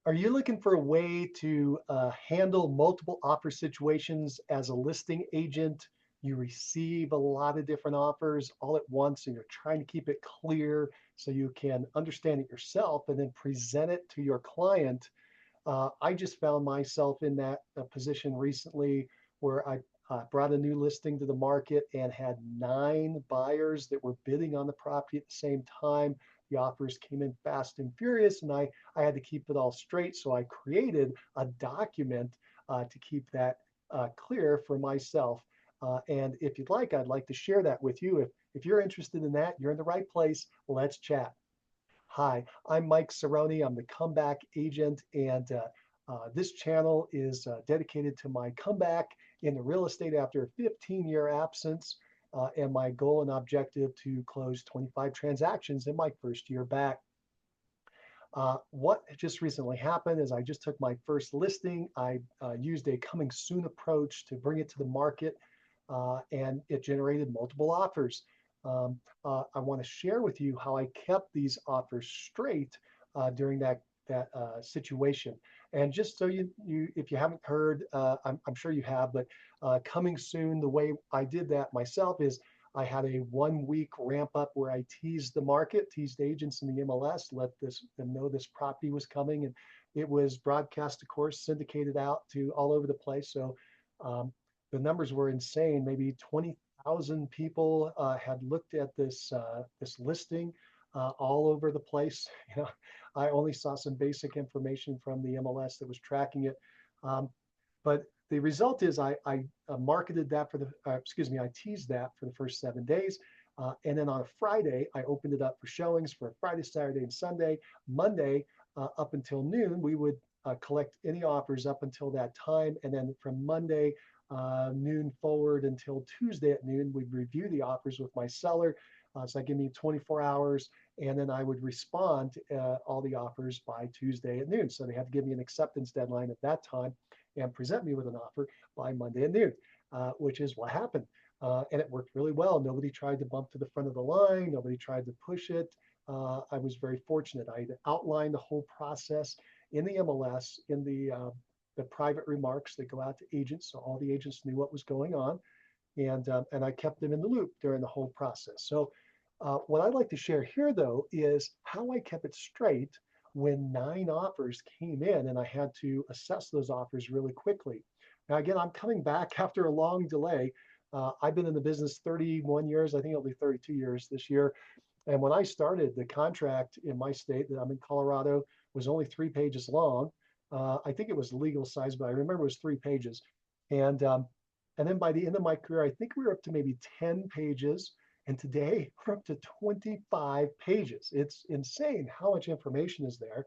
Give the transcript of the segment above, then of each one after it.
Are you looking for a way to handle multiple offer situations as a listing agent? You receive a lot of different offers all at once, and you're trying to keep it clear so you can understand it yourself and then present it to your client. I just found myself in that position recently where I brought a new listing to the market and had 9 buyers that were bidding on the property at the same time. The offers came in fast and furious, and I had to keep it all straight. So I created a document to keep that clear for myself. And if you'd like, I'd like to share that with you. If you're interested in that, you're in the right place. Let's chat. Hi, I'm Mike Cerrone. I'm the comeback agent, and this channel is dedicated to my comeback in the real estate after a 15-year absence, and my goal and objective to close 25 transactions in my first year back. What just recently happened is I just took my first listing. I used a coming soon approach to bring it to the market, and it generated multiple offers. I want to share with you how I kept these offers straight during that situation. And just so if you haven't heard, I'm sure you have, but coming soon, the way I did that myself is I had a 1 week ramp up where I teased the market, teased agents in the MLS, let them know this property was coming, and it was broadcast, of course, syndicated out to all over the place. So the numbers were insane. Maybe 20,000 people had looked at this listing all over the place. You know, I only saw some basic information from the MLS that was tracking it. But the result is I marketed that for I teased that for the first 7 days. And then on a Friday, I opened it up for showings for Friday, Saturday, and Sunday. Monday, up until noon, we would collect any offers up until that time. And then from Monday, noon forward until Tuesday at noon, we'd review the offers with my seller. So that gave me 24 hours. And then I would respond to all the offers by Tuesday at noon. So they had to give me an acceptance deadline at that time and present me with an offer by Monday at noon, which is what happened. And it worked really well. Nobody tried to bump to the front of the line. Nobody tried to push it. I was very fortunate. I outlined the whole process in the MLS, in the private remarks that go out to agents. So all the agents knew what was going on. And I kept them in the loop during the whole process. So what I'd like to share here, though, is how I kept it straight when 9 offers came in and I had to assess those offers really quickly. Now, again, I'm coming back after a long delay. I've been in the business 31 years. I think it'll be 32 years this year. And when I started, the contract in my state that I'm in, Colorado, was only 3 pages long. I think it was legal size, but I remember it was 3 pages. And then by the end of my career, I think we were up to maybe 10 pages. And today we're up to 25 pages. It's insane how much information is there.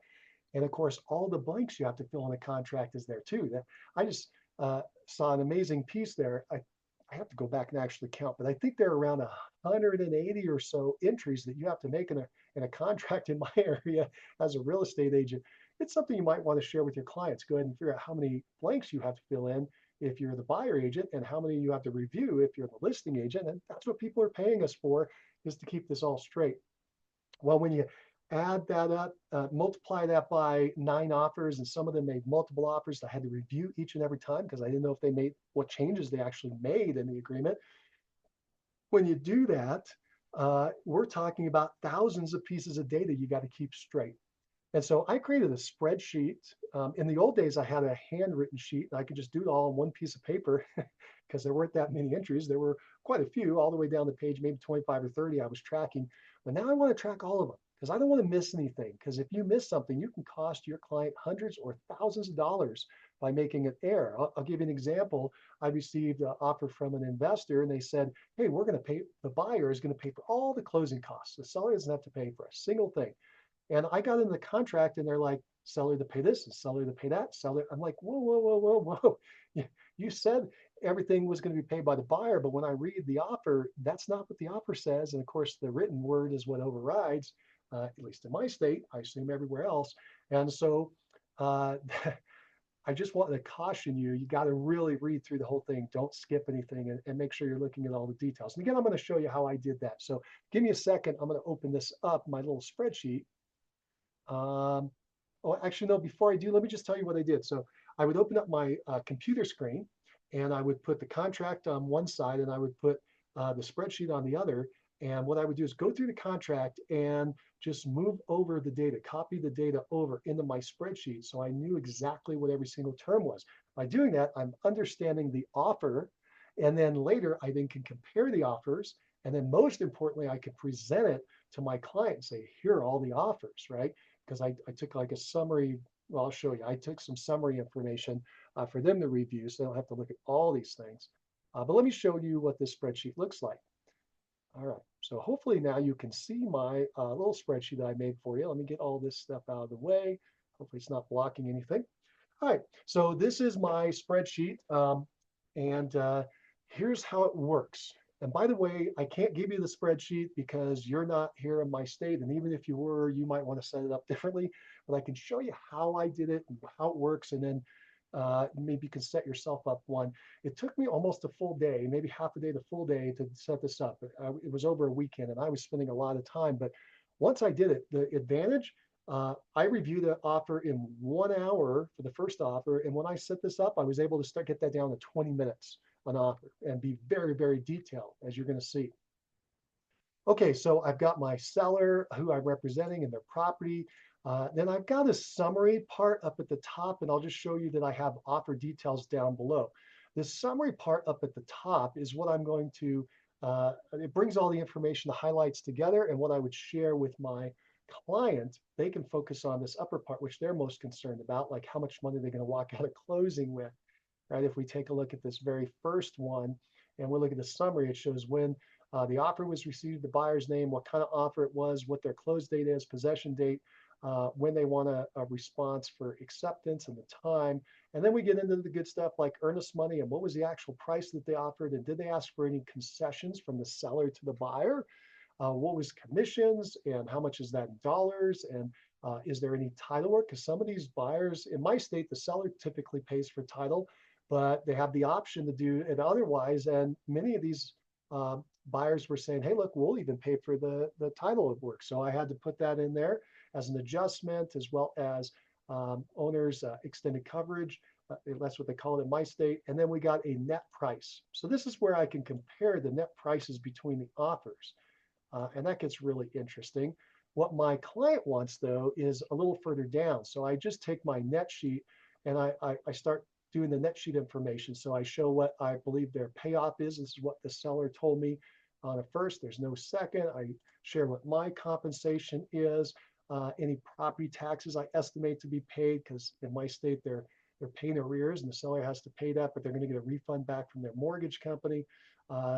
And of course, all the blanks you have to fill in a contract is there too. I just saw an amazing piece there. I have to go back and actually count, but I think there are around 180 or so entries that you have to make in a contract in my area as a real estate agent. It's something you might want to share with your clients. Go ahead and figure out how many blanks you have to fill in if you're the buyer agent and how many you have to review if you're the listing agent. And that's what people are paying us for, is to keep this all straight. Well, when you add that up, multiply that by 9 offers, and some of them made multiple offers, I had to review each and every time because I didn't know if they made what changes they actually made in the agreement. When you do that, we're talking about thousands of pieces of data you got to keep straight. And so I created a spreadsheet. In the old days, I had a handwritten sheet. And I could just do it all on one piece of paper because there weren't that many entries. There were quite a few, all the way down the page, maybe 25 or 30 I was tracking. But now I want to track all of them because I don't want to miss anything. Because if you miss something, you can cost your client hundreds or thousands of dollars by making an error. I'll give you an example. I received an offer from an investor, and they said, hey, we're going to pay, the buyer is going to pay for all the closing costs. The seller doesn't have to pay for a single thing. And I got into the contract and they're like, seller to pay this and seller to pay that, seller. I'm like, whoa, whoa, whoa, whoa, whoa. You said everything was going to be paid by the buyer, but when I read the offer, that's not what the offer says. And of course, the written word is what overrides, at least in my state, I assume everywhere else. And so I just want to caution you, you got to really read through the whole thing. Don't skip anything and make sure you're looking at all the details. And again, I'm going to show you how I did that. So give me a second. I'm going to open this up, my little spreadsheet. Oh, actually, no, before I do, let me just tell you what I did. So I would open up my computer screen and I would put the contract on one side and I would put the spreadsheet on the other. And what I would do is go through the contract and just move over the data, copy the data over into my spreadsheet. So I knew exactly what every single term was. By doing that, I'm understanding the offer. And then later, I then can compare the offers. And then most importantly, I can present it to my client and say, here are all the offers, right? Because I took like a summary. Well, I'll show you. I took some summary information for them to review, so they don't have to look at all these things. But let me show you what this spreadsheet looks like. All right, so hopefully now you can see my little spreadsheet that I made for you. Let me get all this stuff out of the way. Hopefully it's not blocking anything. All right, so this is my spreadsheet, and here's how it works. And by the way, I can't give you the spreadsheet because you're not here in my state. And even if you were, you might want to set it up differently. But I can show you how I did it and how it works. And then maybe you can set yourself up one. It took me almost a full day, maybe half a day to full day to set this up. It was over a weekend and I was spending a lot of time. But once I did it, the advantage, I reviewed the offer in 1 hour for the first offer. And when I set this up, I was able to get that down to 20 minutes an offer and be very, very detailed, as you're going to see. Okay, so I've got my seller who I'm representing and their property. Then I've got a summary part up at the top, and I'll just show you that I have offer details down below. The summary part up at the top is what I'm going to, it brings all the information, the highlights together, and what I would share with my client. They can focus on this upper part, which they're most concerned about, like how much money they're going to walk out of closing with, right? If we take a look at this very first one, and we look at the summary, it shows when the offer was received, the buyer's name, what kind of offer it was, what their close date is, possession date, when they want a response for acceptance and the time. And then we get into the good stuff like earnest money and what was the actual price that they offered and did they ask for any concessions from the seller to the buyer? What was commissions and how much is that in dollars? And is there any title work? Because some of these buyers, in my state, the seller typically pays for title, but they have the option to do it otherwise. And many of these buyers were saying, hey, look, we'll even pay for the title of work. So I had to put that in there as an adjustment, as well as owner's extended coverage. That's what they call it in my state. And then we got a net price. So this is where I can compare the net prices between the offers. And that gets really interesting. What my client wants, though, is a little further down. So I just take my net sheet and I start doing the net sheet information. So I show what I believe their payoff is. This is what the seller told me on a first. There's no second. I share what my compensation is. Any property taxes I estimate to be paid, because in my state they're paying arrears and the seller has to pay that, but they're going to get a refund back from their mortgage company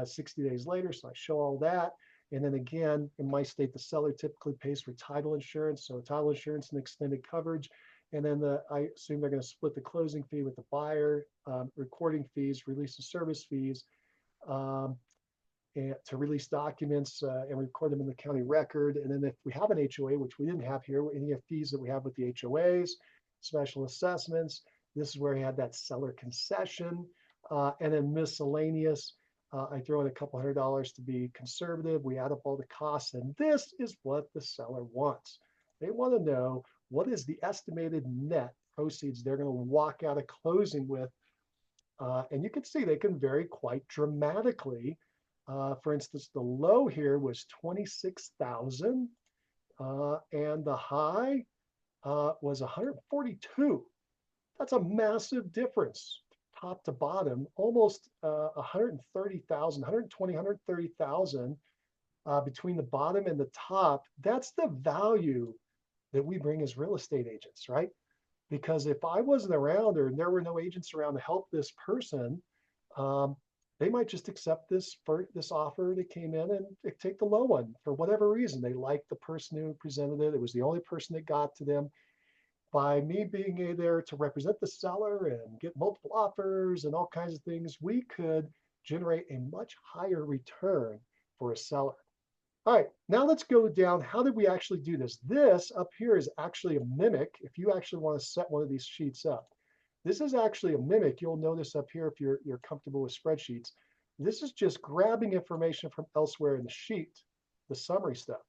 60 days later. So I show all that. And then again, in my state, the seller typically pays for title insurance. So title insurance and extended coverage. And then I assume they're going to split the closing fee with the buyer, recording fees, release of service fees, and to release documents and record them in the county record. And then if we have an HOA, which we didn't have here, any of fees that we have with the HOAs, special assessments, this is where I had that seller concession, and then miscellaneous. I throw in a couple $100 to be conservative. We add up all the costs, and this is what the seller wants. They want to know what is the estimated net proceeds they're going to walk out of closing with. And you can see they can vary quite dramatically. For instance, the low here was 26,000, and the high was 142. That's a massive difference, top to bottom, almost 130,000, 120, 130,000 between the bottom and the top. That's the value that we bring as real estate agents, right? Because if I wasn't around or there were no agents around to help this person, they might just accept this offer that came in and take the low one for whatever reason. They liked the person who presented it. It was the only person that got to them. By me being there to represent the seller and get multiple offers and all kinds of things, we could generate a much higher return for a seller. All right, now let's go down. How did we actually do this? This up here is actually a mimic. If you actually want to set one of these sheets up, this is actually a mimic. You'll notice up here, if you're comfortable with spreadsheets, this is just grabbing information from elsewhere in the sheet, the summary stuff.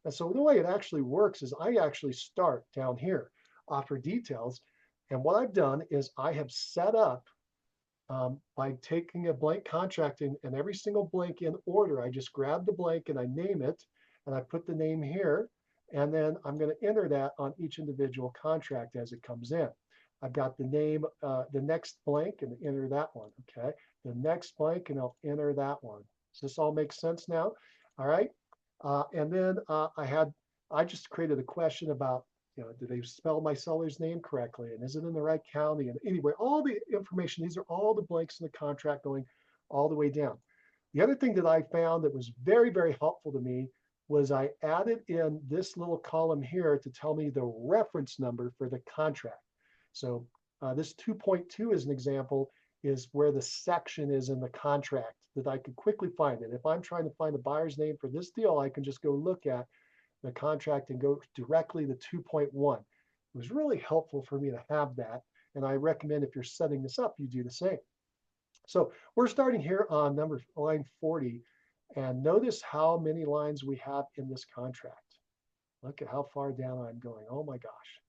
And so the way it actually works is I actually start down here. offer details. And what I've done is I have set up by taking a blank contract and every single blank in order. I just grab the blank and I name it, and I put the name here, and then I'm going to enter that on each individual contract as it comes in. I've got the name, the next blank, and enter that one. Okay, the next blank, and I'll enter that one. Does this all make sense now? All right, and then I just created a question about, do they spell my seller's name correctly? And is it in the right county? And anyway, all the information, these are all the blanks in the contract going all the way down. The other thing that I found that was very, very helpful to me was I added in this little column here to tell me the reference number for the contract. So this 2.2 as an example is where the section is in the contract that I could quickly find it. If I'm trying to find the buyer's name for this deal, I can just go look at the contract and go directly to 2.1. It was really helpful for me to have that. And I recommend if you're setting this up, you do the same. So we're starting here on line 40. And notice how many lines we have in this contract. Look at how far down I'm going. Oh my gosh.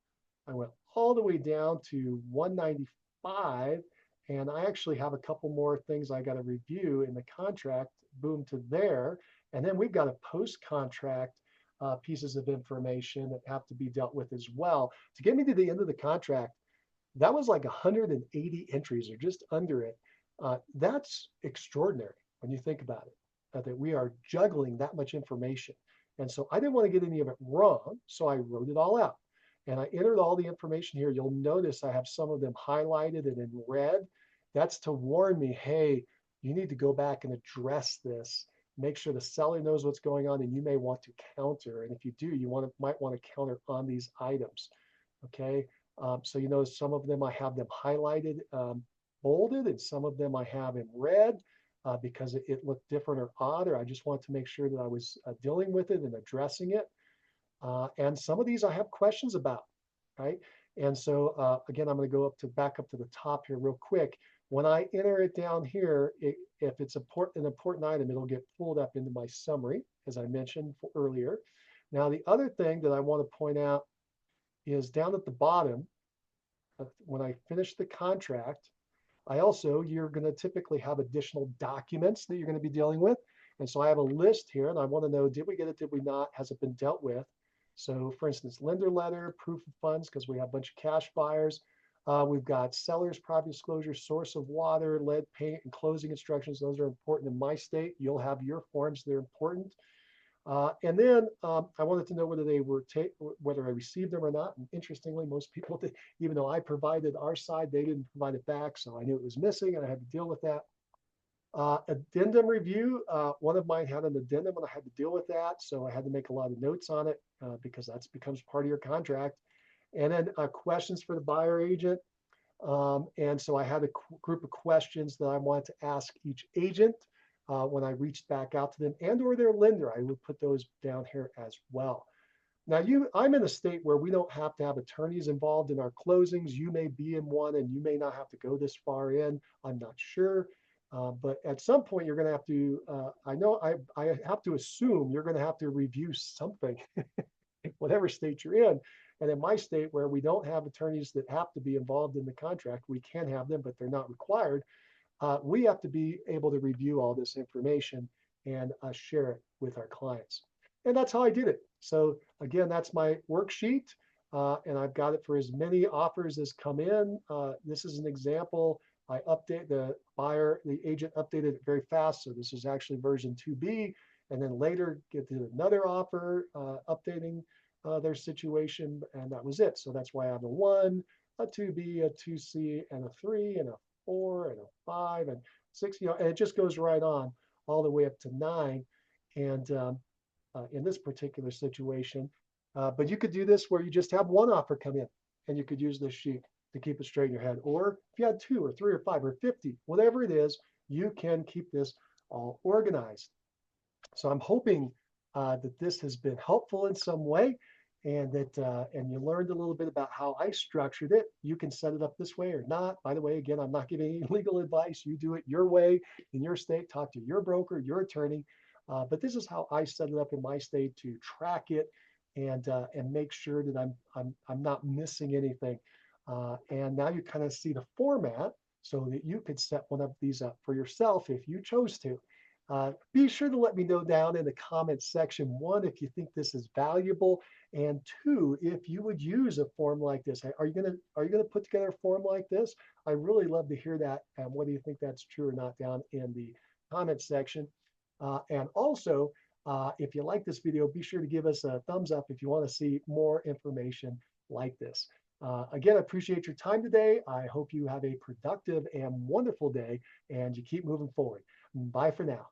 I went all the way down to 195. And I actually have a couple more things I got to review in the contract. Boom to there. And then we've got a post-contract pieces of information that have to be dealt with as well. To get me to the end of the contract, that was like 180 entries or just under it. That's extraordinary when you think about it, that we are juggling that much information. And so I didn't want to get any of it wrong, so I wrote it all out. And I entered all the information here. You'll notice I have some of them highlighted and in red. That's to warn me, hey, you need to go back and address this. Make sure the seller knows what's going on, and you may want to counter. And if you do, you might want to counter on these items. Okay, so you notice some of them I have them highlighted, bolded, and some of them I have in red because it looked different or odd, or I just want to make sure that I was dealing with it and addressing it. And some of these I have questions about, right? And so again, I'm going to go back up to the top here real quick. When I enter it down here, if it's an important item, it'll get pulled up into my summary, as I mentioned earlier. Now, the other thing that I want to point out is down at the bottom, when I finish the contract, you're going to typically have additional documents that you're going to be dealing with. And so I have a list here, and I want to know, did we get it, did we not? Has it been dealt with? So for instance, lender letter, proof of funds, because we have a bunch of cash buyers. We've got seller's property disclosure, source of water, lead paint, and closing instructions. Those are important in my state. You'll have your forms, they're important. And then I wanted to know whether I received them or not. And interestingly, most people did, even though I provided our side, they didn't provide it back. So I knew it was missing and I had to deal with that. Addendum review, one of mine had an addendum and I had to deal with that. So I had to make a lot of notes on it because that becomes part of your contract. And then questions for the buyer agent. And so I had a group of questions that I wanted to ask each agent when I reached back out to them and or their lender. I would put those down here as well. Now, I'm in a state where we don't have to have attorneys involved in our closings. You may be in one and you may not have to go this far in. I'm not sure. But at some point, you're going to have to, I have to assume you're going to have to review something, whatever state you're in. And in my state, where we don't have attorneys that have to be involved in the contract, we can have them, but they're not required. We have to be able to review all this information and share it with our clients. And that's how I did it. So again, that's my worksheet. And I've got it for as many offers as come in. This is an example. I update the agent updated it very fast. So this is actually version 2B. And then later get to another offer updating their situation. And that was it. So that's why I have a 1, a 2B, a 2C, and a 3, and a 4, and a 5, and 6, and it just goes right on all the way up to 9. And in this particular situation, but you could do this where you just have one offer come in and you could use this sheet to keep it straight in your head. Or if you had 2 or 3 or 5 or 50, whatever it is, you can keep this all organized. So I'm hoping that this has been helpful in some way and that and you learned a little bit about how I structured it. You can set it up this way or not. By the way, again, I'm not giving any legal advice. You do it your way in your state. Talk to your broker, your attorney. But this is how I set it up in my state to track it and make sure that I'm not missing anything. And now you kind of see the format so that you could set one of these up for yourself if you chose to. Be sure to let me know down in the comments section, one, if you think this is valuable, and two, if you would use a form like this. Are you gonna put together a form like this? I really love to hear that, and whether you think that's true or not down in the comments section. And also, if you like this video, be sure to give us a thumbs up if you want to see more information like this. Again, I appreciate your time today. I hope you have a productive and wonderful day and you keep moving forward. Bye for now.